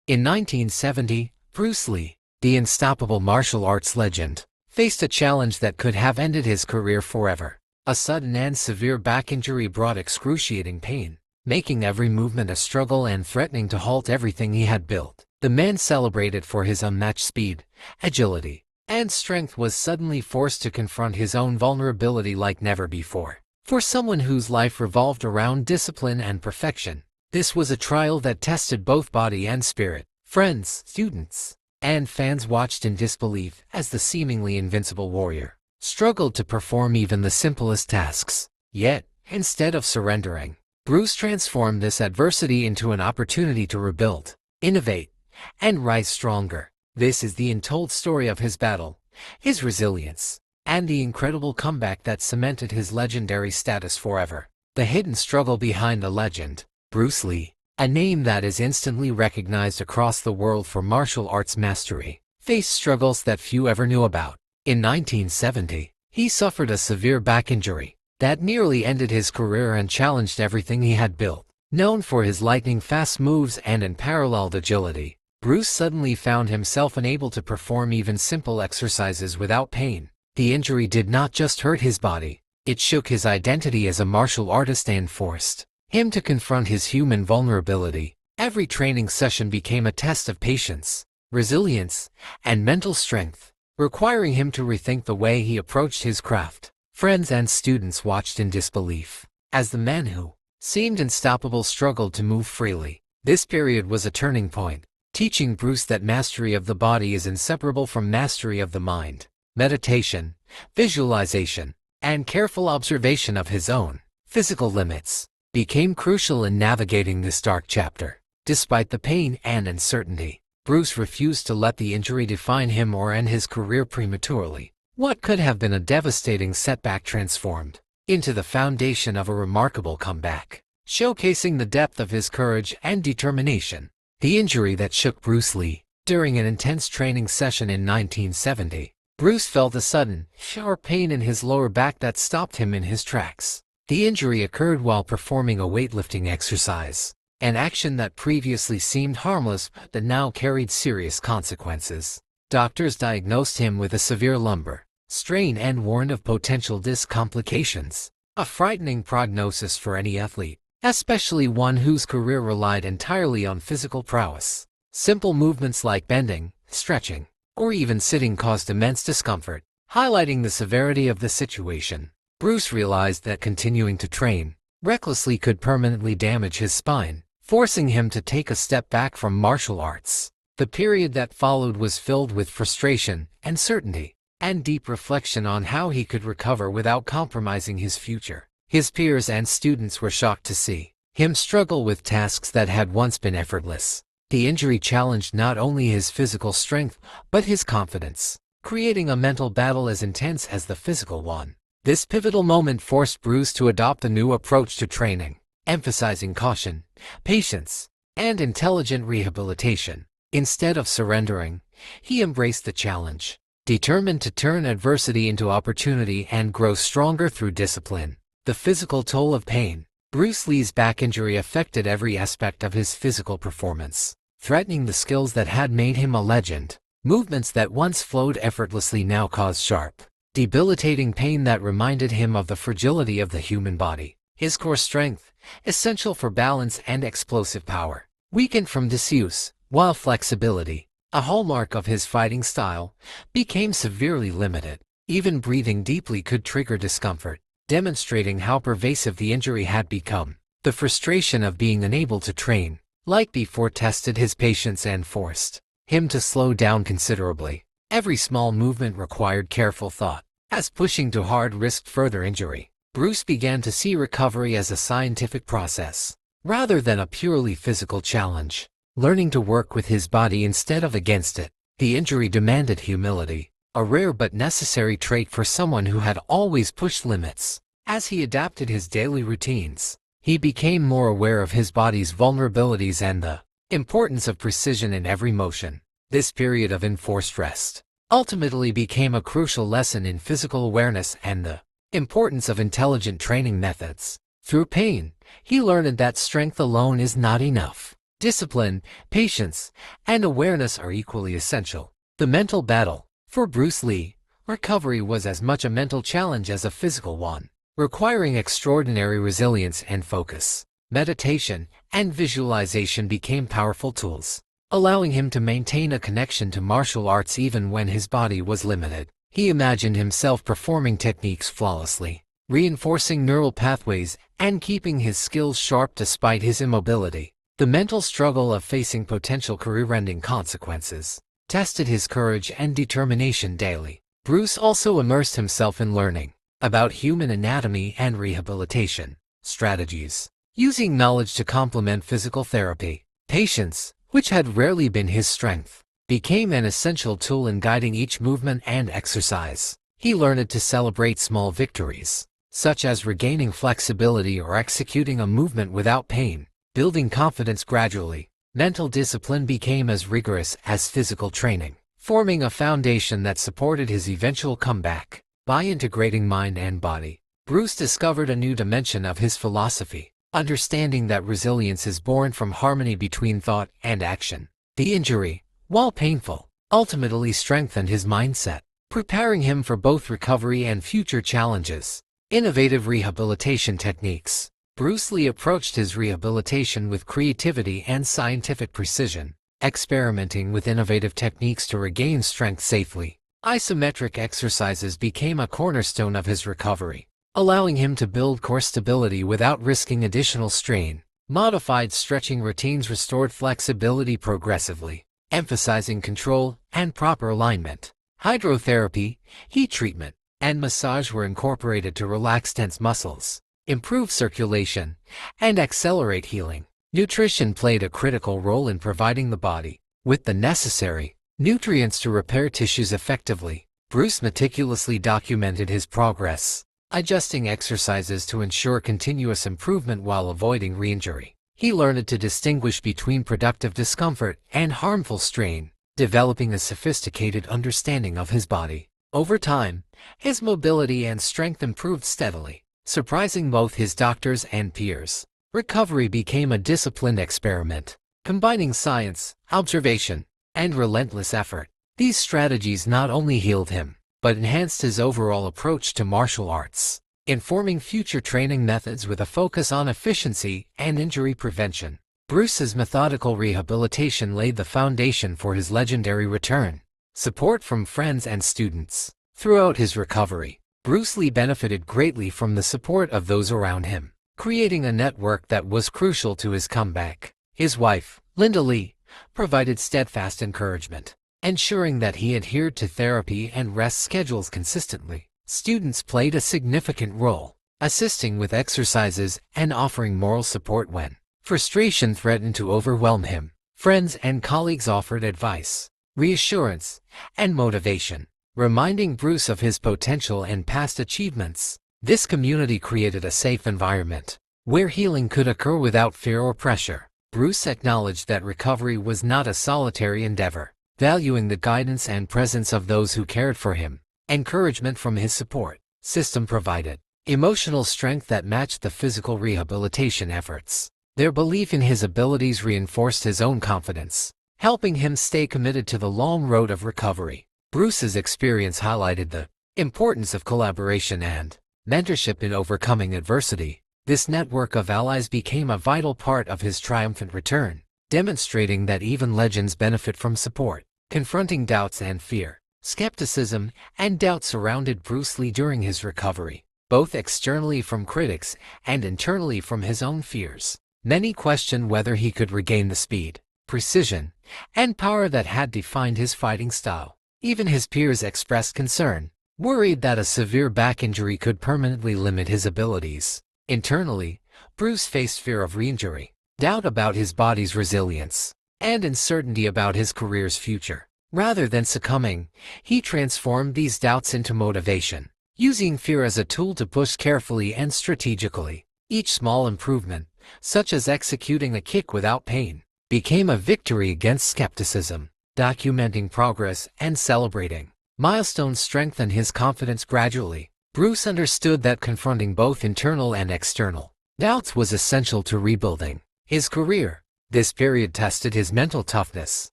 In 1970, Bruce Lee, the unstoppable martial arts legend, faced a challenge that could have ended his career forever. A sudden and severe back injury brought excruciating pain, making every movement a struggle and threatening to halt everything he had built. The man celebrated for his unmatched speed, agility, and strength was suddenly forced to confront his own vulnerability like never before. For someone whose life revolved around discipline and perfection, this was a trial that tested both body and spirit. Friends, students, and fans watched in disbelief as the seemingly invincible warrior struggled to perform even the simplest tasks. Yet, instead of surrendering, Bruce transformed this adversity into an opportunity to rebuild, innovate, and rise stronger. This is the untold story of his battle, his resilience, and the incredible comeback that cemented his legendary status forever. The hidden struggle behind the legend, Bruce Lee, a name that is instantly recognized across the world for martial arts mastery, faced struggles that few ever knew about. In 1970, he suffered a severe back injury that nearly ended his career and challenged everything he had built. Known for his lightning-fast moves and unparalleled agility, Bruce suddenly found himself unable to perform even simple exercises without pain. The injury did not just hurt his body, it shook his identity as a martial artist and forced him to confront his human vulnerability. Every training session became a test of patience, resilience, and mental strength, requiring him to rethink the way he approached his craft. Friends and students watched in disbelief as the man who seemed unstoppable struggled to move freely. This period was a turning point, teaching Bruce that mastery of the body is inseparable from mastery of the mind. Meditation, visualization, and careful observation of his own physical limits became crucial in navigating this dark chapter. Despite the pain and uncertainty, Bruce refused to let the injury define him or end his career prematurely. What could have been a devastating setback transformed into the foundation of a remarkable comeback, showcasing the depth of his courage and determination. The injury that shook Bruce Lee. During an intense training session in 1970, Bruce felt a sudden, sharp pain in his lower back that stopped him in his tracks. The injury occurred while performing a weightlifting exercise, an action that previously seemed harmless but now carried serious consequences. Doctors diagnosed him with a severe lumbar strain and warned of potential disc complications, a frightening prognosis for any athlete, especially one whose career relied entirely on physical prowess. Simple movements like bending, stretching, or even sitting caused immense discomfort, highlighting the severity of the situation. Bruce realized that continuing to train recklessly could permanently damage his spine, forcing him to take a step back from martial arts. The period that followed was filled with frustration, uncertainty, and deep reflection on how he could recover without compromising his future. His peers and students were shocked to see him struggle with tasks that had once been effortless. The injury challenged not only his physical strength, but his confidence, creating a mental battle as intense as the physical one. This pivotal moment forced Bruce to adopt a new approach to training, emphasizing caution, patience, and intelligent rehabilitation. Instead of surrendering, he embraced the challenge, determined to turn adversity into opportunity and grow stronger through discipline. The physical toll of pain. Bruce Lee's back injury affected every aspect of his physical performance, threatening the skills that had made him a legend. Movements that once flowed effortlessly now caused sharp, debilitating pain that reminded him of the fragility of the human body. His core strength, essential for balance and explosive power, weakened from disuse, while flexibility, a hallmark of his fighting style, became severely limited. Even breathing deeply could trigger discomfort, demonstrating how pervasive the injury had become. The frustration of being unable to train like before tested his patience and forced him to slow down considerably. Every small movement required careful thought, as pushing too hard risked further injury. Bruce began to see recovery as a scientific process, rather than a purely physical challenge, learning to work with his body instead of against it. The injury demanded humility, a rare but necessary trait for someone who had always pushed limits. As he adapted his daily routines, he became more aware of his body's vulnerabilities and the importance of precision in every motion. This period of enforced rest ultimately became a crucial lesson in physical awareness and the importance of intelligent training methods. Through pain, he learned that strength alone is not enough. Discipline, patience, and awareness are equally essential. The mental battle. For Bruce Lee, recovery was as much a mental challenge as a physical one, requiring extraordinary resilience and focus. Meditation and visualization became powerful tools, allowing him to maintain a connection to martial arts even when his body was limited. He imagined himself performing techniques flawlessly, reinforcing neural pathways and keeping his skills sharp despite his immobility. The mental struggle of facing potential career-ending consequences tested his courage and determination daily. Bruce also immersed himself in learning about human anatomy and rehabilitation strategies, using knowledge to complement physical therapy. Patience, which had rarely been his strength, became an essential tool in guiding each movement and exercise. He learned to celebrate small victories, such as regaining flexibility or executing a movement without pain, building confidence gradually. Mental discipline became as rigorous as physical training, forming a foundation that supported his eventual comeback. By integrating mind and body, Bruce discovered a new dimension of his philosophy, understanding that resilience is born from harmony between thought and action. The injury, while painful, ultimately strengthened his mindset, preparing him for both recovery and future challenges. Innovative rehabilitation techniques. Bruce Lee approached his rehabilitation with creativity and scientific precision, experimenting with innovative techniques to regain strength safely. Isometric exercises became a cornerstone of his recovery, allowing him to build core stability without risking additional strain. Modified stretching routines restored flexibility progressively, emphasizing control and proper alignment. Hydrotherapy, heat treatment, and massage were incorporated to relax tense muscles, improve circulation, and accelerate healing. Nutrition played a critical role in providing the body with the necessary nutrients to repair tissues effectively. Bruce meticulously documented his progress, adjusting exercises to ensure continuous improvement while avoiding re-injury. He learned to distinguish between productive discomfort and harmful strain, developing a sophisticated understanding of his body. Over time, his mobility and strength improved steadily, surprising both his doctors and peers. Recovery became a disciplined experiment, combining science, observation, and relentless effort. These strategies not only healed him, but enhanced his overall approach to martial arts, informing future training methods with a focus on efficiency and injury prevention. Bruce's methodical rehabilitation laid the foundation for his legendary return. Support from friends and students. Throughout his recovery, Bruce Lee benefited greatly from the support of those around him, creating a network that was crucial to his comeback. His wife, Linda Lee, provided steadfast encouragement, ensuring that he adhered to therapy and rest schedules consistently. Students played a significant role, assisting with exercises and offering moral support when frustration threatened to overwhelm him. Friends and colleagues offered advice, reassurance, and motivation, reminding Bruce of his potential and past achievements. This community created a safe environment where healing could occur without fear or pressure. Bruce acknowledged that recovery was not a solitary endeavor, valuing the guidance and presence of those who cared for him. Encouragement from his support system provided emotional strength that matched the physical rehabilitation efforts. Their belief in his abilities reinforced his own confidence, helping him stay committed to the long road of recovery. Bruce's experience highlighted the importance of collaboration and mentorship in overcoming adversity. This network of allies became a vital part of his triumphant return, demonstrating that even legends benefit from support. Confronting doubts and fear. Skepticism and doubt surrounded Bruce Lee during his recovery, both externally from critics and internally from his own fears. Many questioned whether he could regain the speed, precision, and power that had defined his fighting style. Even his peers expressed concern, worried that a severe back injury could permanently limit his abilities. Internally, Bruce faced fear of re-injury, doubt about his body's resilience, and uncertainty about his career's future. Rather than succumbing, he transformed these doubts into motivation, using fear as a tool to push carefully and strategically. Each small improvement, such as executing a kick without pain, became a victory against skepticism. Documenting progress and celebrating milestones strengthened his confidence gradually. Bruce understood that confronting both internal and external doubts was essential to rebuilding his career. This period tested his mental toughness,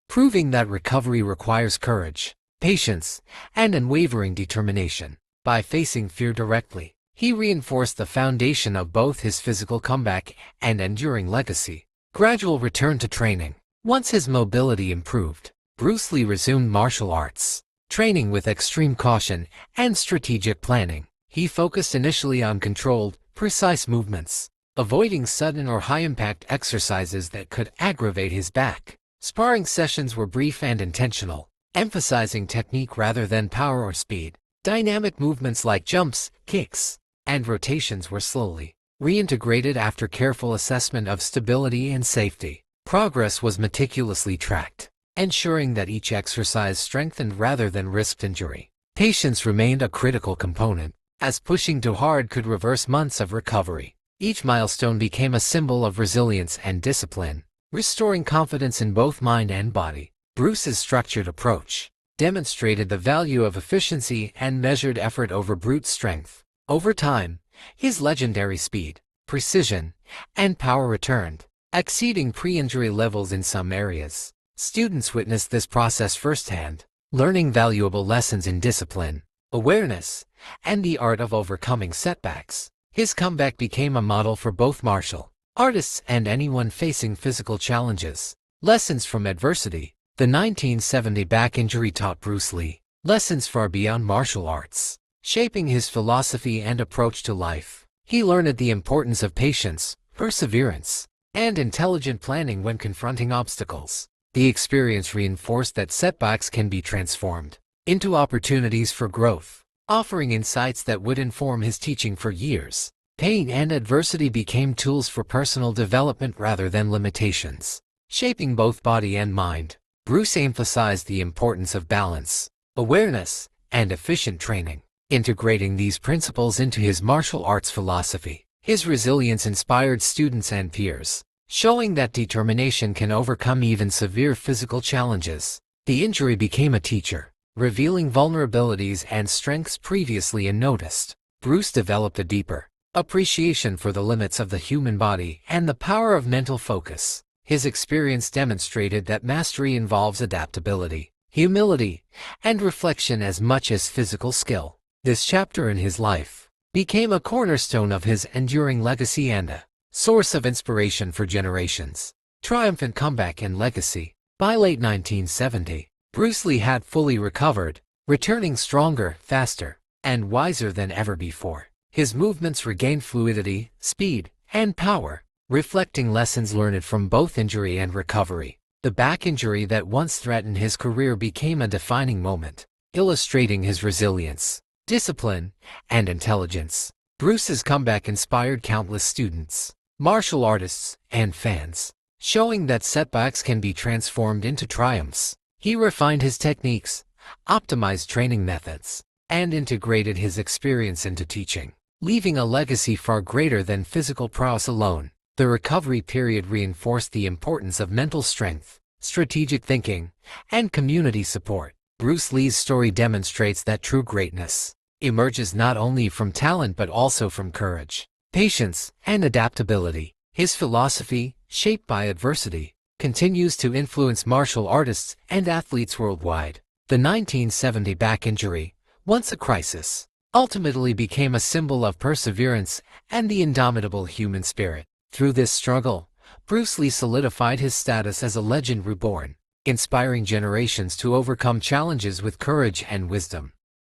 proving that recovery requires courage, patience, and unwavering determination. By facing fear directly, he reinforced the foundation of both his physical comeback and enduring legacy. Gradual return to training. Once his mobility improved, Bruce Lee resumed martial arts, training with extreme caution and strategic planning. He focused initially on controlled, precise movements, avoiding sudden or high-impact exercises that could aggravate his back. Sparring sessions were brief and intentional, emphasizing technique rather than power or speed. Dynamic movements like jumps, kicks, and rotations were slowly reintegrated after careful assessment of stability and safety. Progress was meticulously tracked, ensuring that each exercise strengthened rather than risked injury. Patience remained a critical component, as pushing too hard could reverse months of recovery. Each milestone became a symbol of resilience and discipline, restoring confidence in both mind and body. Bruce's structured approach demonstrated the value of efficiency and measured effort over brute strength. Over time, his legendary speed, precision, and power returned, exceeding pre-injury levels in some areas. Students witnessed this process firsthand, learning valuable lessons in discipline, awareness, and the art of overcoming setbacks. His comeback became a model for both martial artists and anyone facing physical challenges. Lessons from adversity. The 1970 back injury taught Bruce Lee lessons far beyond martial arts, shaping his philosophy and approach to life. He learned the importance of patience, perseverance, and intelligent planning when confronting obstacles. The experience reinforced that setbacks can be transformed into opportunities for growth, offering insights that would inform his teaching for years. Pain and adversity became tools for personal development rather than limitations, shaping both body and mind. Bruce emphasized the importance of balance, awareness, and efficient training, integrating these principles into his martial arts philosophy. His resilience inspired students and peers, showing that determination can overcome even severe physical challenges. The injury became a teacher, revealing vulnerabilities and strengths previously unnoticed. Bruce developed a deeper appreciation for the limits of the human body and the power of mental focus. His experience demonstrated that mastery involves adaptability, humility, and reflection as much as physical skill. This chapter in his life became a cornerstone of his enduring legacy and a source of inspiration for generations. Triumphant comeback and legacy. By late 1970, Bruce Lee had fully recovered, returning stronger, faster, and wiser than ever before. His movements regained fluidity, speed, and power, reflecting lessons learned from both injury and recovery. The back injury that once threatened his career became a defining moment, illustrating his resilience, discipline, and intelligence. Bruce's comeback inspired countless students, martial artists, and fans, showing that setbacks can be transformed into triumphs. He refined his techniques, optimized training methods, and integrated his experience into teaching, leaving a legacy far greater than physical prowess alone. The recovery period reinforced the importance of mental strength, strategic thinking, and community support. Bruce Lee's story demonstrates that true greatness emerges not only from talent but also from courage, patience, and adaptability. His philosophy, shaped by adversity, continues to influence martial artists and athletes worldwide. The 1970 back injury, once a crisis, ultimately became a symbol of perseverance and the indomitable human spirit. Through this struggle, Bruce Lee solidified his status as a legend reborn, inspiring generations to overcome challenges with courage and wisdom.